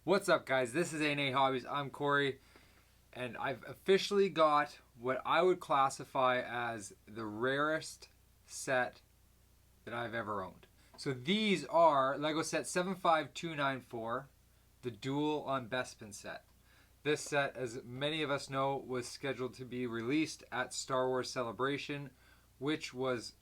What's up, guys? This is AandAHobbies. I'm Corey, and I've officially got what I would classify as the rarest set that I've ever owned. So these are Lego set 75294, the Duel on Bespin set. This set, as many of us know, was scheduled to be released at Star Wars Celebration, which was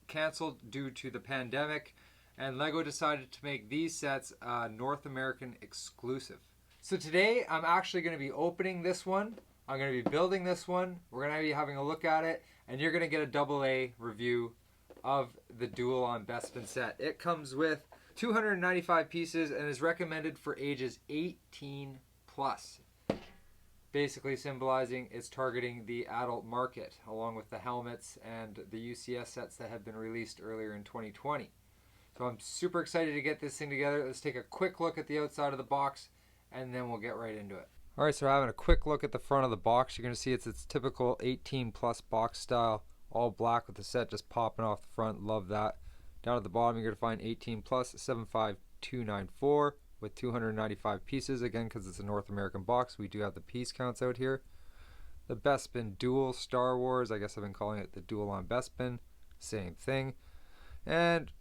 canceled due to the pandemic, and Lego decided to make these sets North American exclusive. So today I'm actually going to be opening this one. I'm going to be building this one. We're going to be having a look at it, and you're going to get a AA review of the Duel on Bespin set. It comes with 295 pieces and is recommended for ages 18 plus. Basically symbolizing it's targeting the adult market, along with the helmets and the UCS sets that have been released earlier in 2020. So I'm super excited to get this thing together. Let's take a quick look at the outside of the box, and then we'll get right into it. Alright, so having a quick look at the front of the box, you're going to see it's typical 18 plus box style, all black with the set just popping off the front. Love that. Down at the bottom, you're going to find 18 plus 75294 with 295 pieces. Again, because it's a North American box, we do have the piece counts out here. The Bespin Duel Star Wars, I guess I've been calling it the Duel on Bespin, same thing. And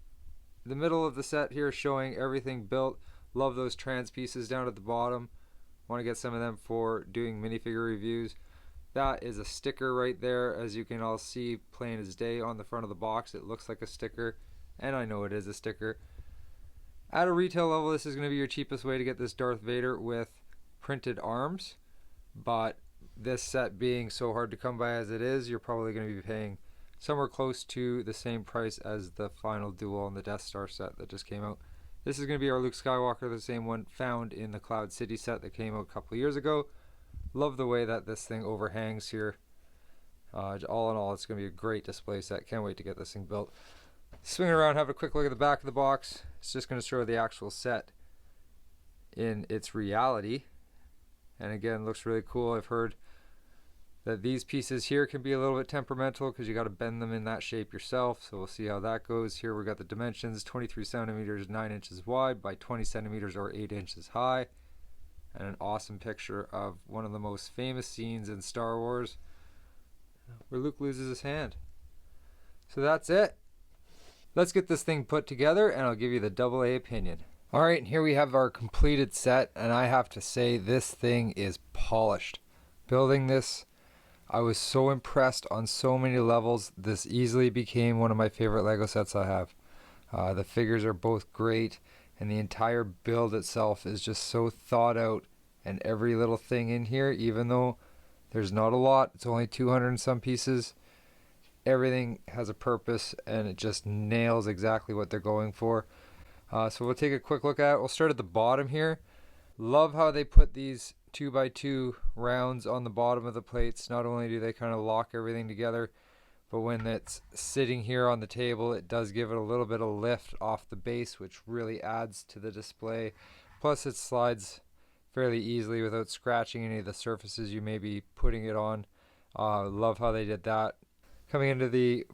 the middle of the set here showing everything built. Love those trans pieces down at the bottom. Want to get some of them for doing minifigure reviews. That is a sticker right there, as you can all see plain as day on the front of the box. It looks like a sticker, and I know it is a sticker. At a retail level, this is going to be your cheapest way to get this Darth Vader with printed arms, but this set being so hard to come by as it is, you're probably going to be paying somewhere close to the same price as the final Duel on the Death Star set that just came out. This is going to be our Luke Skywalker, the same one found in the Cloud City set that came out a couple of years ago. Love the way that this thing overhangs here. All in all, it's going to be a great display set. Can't wait to get this thing built. Swinging around, have a quick look at the back of the box. It's just going to show the actual set in its reality. And again, looks really cool. I've heard that these pieces here can be a little bit temperamental because you got to bend them in that shape yourself. So we'll see how that goes. Here we got the dimensions: 23 centimeters, 9 inches wide by 20 centimeters or 8 inches high. And an awesome picture of one of the most famous scenes in Star Wars where Luke loses his hand. So that's it. Let's get this thing put together and I'll give you the AA opinion. Alright, and here we have our completed set, and I have to say this thing is polished. Building this, I was so impressed on so many levels. This easily became one of my favorite Lego sets I have. The figures are both great, and the entire build itself is just so thought out, and every little thing in here, even though there's not a lot, it's only 200 and some pieces, everything has a purpose, and it just nails exactly what they're going for. So we'll take a quick look at it. We'll start at the bottom here. Love how they put these 2x2 rounds on the bottom of the plates. Not only do they kind of lock everything together, but when it's sitting here on the table, it does give it a little bit of lift off the base, which really adds to the display. Plus it slides fairly easily without scratching any of the surfaces you may be putting it on. Love how they did that. Coming into the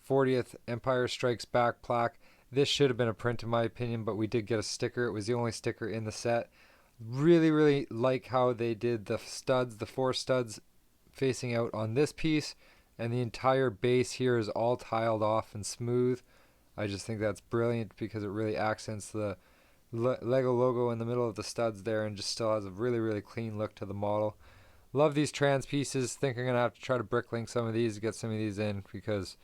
40th Empire Strikes Back plaque, this should have been a print in my opinion, but we did get a sticker. It was the only sticker in the set. Really like how they did the studs, the 4 studs facing out on this piece, and the entire base here is all tiled off and smooth. I just think that's brilliant because it really accents the Lego logo in the middle of the studs there, and just still has a really clean look to the model. Love these trans pieces. Think I'm going to have to try to bricklink some of these to get some of these in, because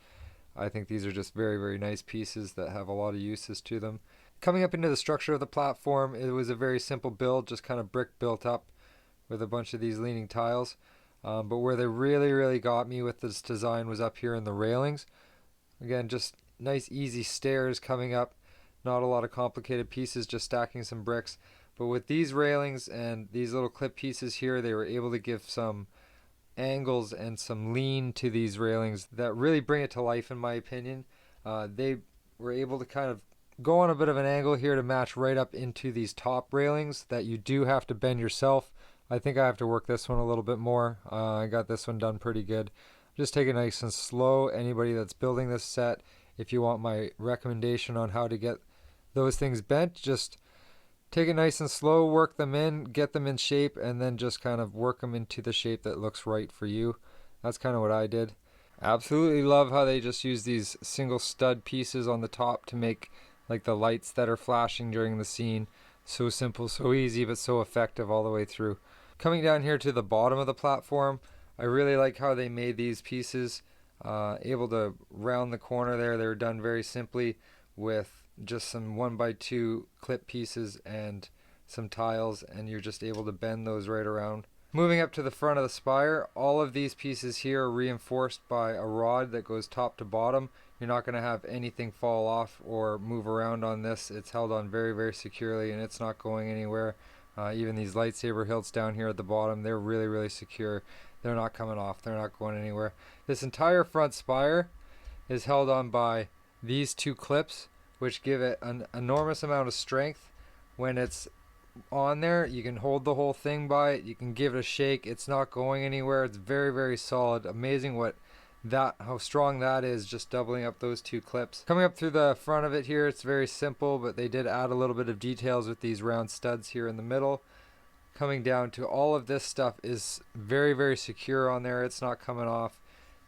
I think these are just very nice pieces that have a lot of uses to them. Coming up into the structure of the platform, it was a very simple build, just kind of brick built up with a bunch of these leaning tiles. But where they really got me with this design was up here in the railings. Again, just nice easy stairs coming up. Not a lot of complicated pieces, just stacking some bricks. But with these railings and these little clip pieces here, they were able to give some angles and some lean to these railings that really bring it to life, in my opinion. They were able to kind of go on a bit of an angle here to match right up into these top railings that you do have to bend yourself. I think I have to work this one a little bit more. I got this one done pretty good. Just take it nice and slow. Anybody that's building this set, if you want my recommendation on how to get those things bent, just take it nice and slow, work them in, get them in shape, and then just kind of work them into the shape that looks right for you. That's kind of what I did. Absolutely love how they just use these single stud pieces on the top to make like the lights that are flashing during the scene. So simple, so easy, but so effective all the way through. Coming down here to the bottom of the platform, I really like how they made these pieces able to round the corner there. They were done very simply with just some 1x2 clip pieces and some tiles, and you're just able to bend those right around. Moving up to the front of the spire, all of these pieces here are reinforced by a rod that goes top to bottom. You're not going to have anything fall off or move around on this. It's held on very, very securely, and it's not going anywhere. Even these lightsaber hilts down here at the bottom, they're really, really secure. They're not coming off. They're not going anywhere. This entire front spire is held on by these two clips, which give it an enormous amount of strength. When it's on there, you can hold the whole thing by it. You can give it a shake. It's not going anywhere. It's very, very solid. Amazing how strong that is, just doubling up those two clips. Coming up through the front of it here, it's very simple, but they did add a little bit of details with these round studs here in the middle. Coming down to all of this stuff is very, very secure on there. It's not coming off.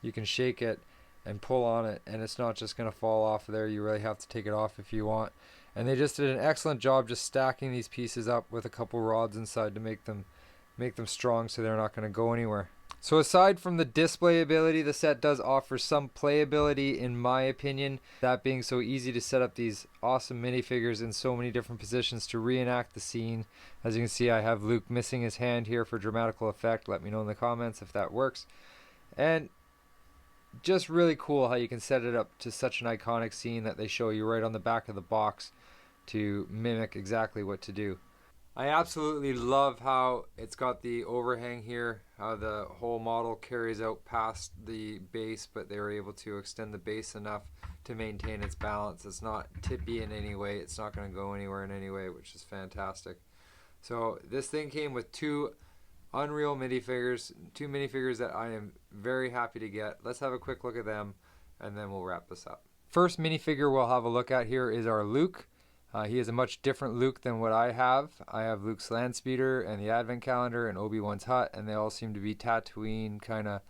You can shake it and pull on it, and it's not just going to fall off there. You really have to take it off if you want. And they just did an excellent job just stacking these pieces up with a couple rods inside to make them strong, so they're not going to go anywhere. So aside from the display ability, the set does offer some playability in my opinion. That being so easy to set up these awesome minifigures in so many different positions to reenact the scene. As you can see, I have Luke missing his hand here for dramatical effect. Let me know in the comments if that works. And just really cool how you can set it up to such an iconic scene that they show you right on the back of the box to mimic exactly what to do. I absolutely love how it's got the overhang here, how the whole model carries out past the base, but they were able to extend the base enough to maintain its balance. It's not tippy in any way. It's not going to go anywhere in any way, which is fantastic. So this thing came with two Unreal minifigures, two minifigures that I am very happy to get. Let's have a quick look at them, and then we'll wrap this up. First minifigure we'll have a look at here is our Luke. He is a much different Luke than what I have. I have Luke's Landspeeder and the Advent Calendar and Obi-Wan's hut, and they all seem to be Tatooine kind of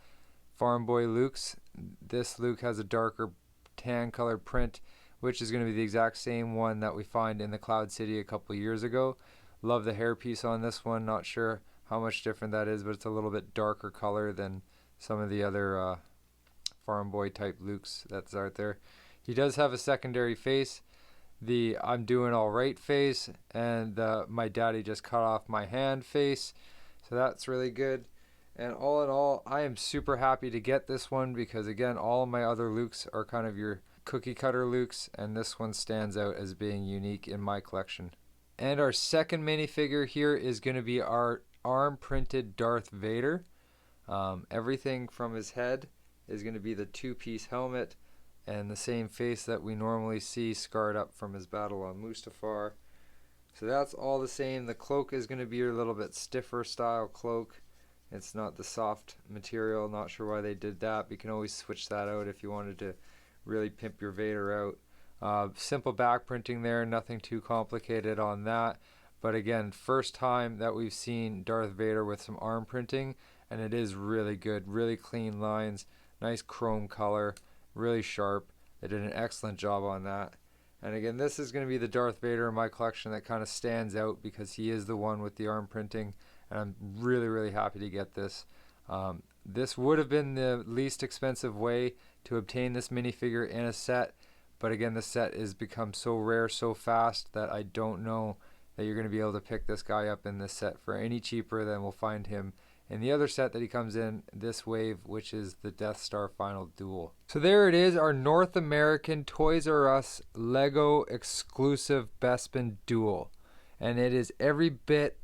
farm boy Lukes. This Luke has a darker tan colored print, which is going to be the exact same one that we find in the Cloud City a couple years ago. Love the hairpiece on this one. Not sure how much different that is, but it's a little bit darker color than some of the other farm boy type Lukes that's out there. He does have a secondary face, the I'm doing all right face, and my daddy just cut off my hand face, so that's really good. And all in all, I am super happy to get this one because again, all of my other Lukes are kind of your cookie cutter Lukes, and this one stands out as being unique in my collection. And our second minifigure here is going to be our arm printed Darth Vader. Everything from his head is going to be the two-piece helmet and the same face that we normally see scarred up from his battle on Mustafar. So that's all the same. The cloak is going to be a little bit stiffer style cloak. It's not the soft material. Not sure why they did that. But you can always switch that out if you wanted to really pimp your Vader out. Simple back printing there, nothing too complicated on that. But again, first time that we've seen Darth Vader with some arm printing, and it is really good, really clean lines, nice chrome color, really sharp. They did an excellent job on that. And again, this is going to be the Darth Vader in my collection that kind of stands out because he is the one with the arm printing, and I'm really, really happy to get this. This would have been the least expensive way to obtain this minifigure in a set, but again, the set has become so rare so fast that I don't know that you're going to be able to pick this guy up in this set for any cheaper than we'll find him in the other set that he comes in this wave, which is the Death Star Final Duel. So there it is, our North American Toys R Us Lego exclusive Bespin Duel. And it is every bit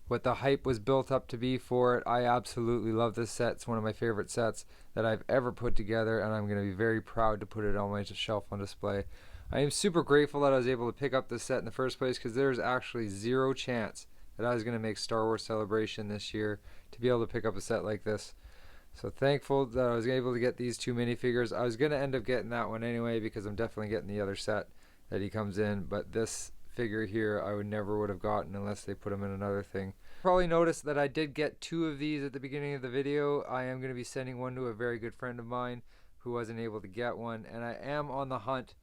what the hype was built up to be for it. I absolutely love this set. It's one of my favorite sets that I've ever put together, and I'm going to be very proud to put it on my shelf on display. I am super grateful that I was able to pick up this set in the first place because there's actually zero chance that I was going to make Star Wars Celebration this year to be able to pick up a set like this. So thankful that I was able to get these two minifigures. I was going to end up getting that one anyway because I'm definitely getting the other set that he comes in, but this figure here I never would have gotten unless they put them in another thing. Probably noticed that I did get 2 of these at the beginning of the video. I am going to be sending one to a very good friend of mine who wasn't able to get one, and I am on the hunt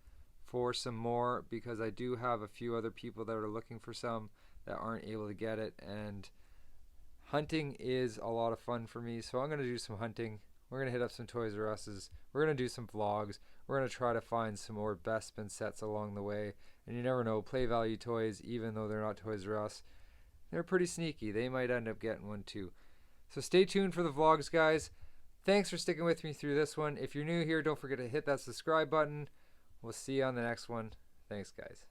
for some more because I do have a few other people that are looking for some that aren't able to get it, and hunting is a lot of fun for me, so I'm going to do some hunting. We're going to hit up some Toys R Us's. We're going to do some vlogs. We're going to try to find some more Bespin sets along the way. And you never know, Play Value toys, even though they're not Toys R Us, they're pretty sneaky. They might end up getting one too. So stay tuned for the vlogs, guys. Thanks for sticking with me through this one. If you're new here, don't forget to hit that subscribe button. We'll see you on the next one. Thanks, guys.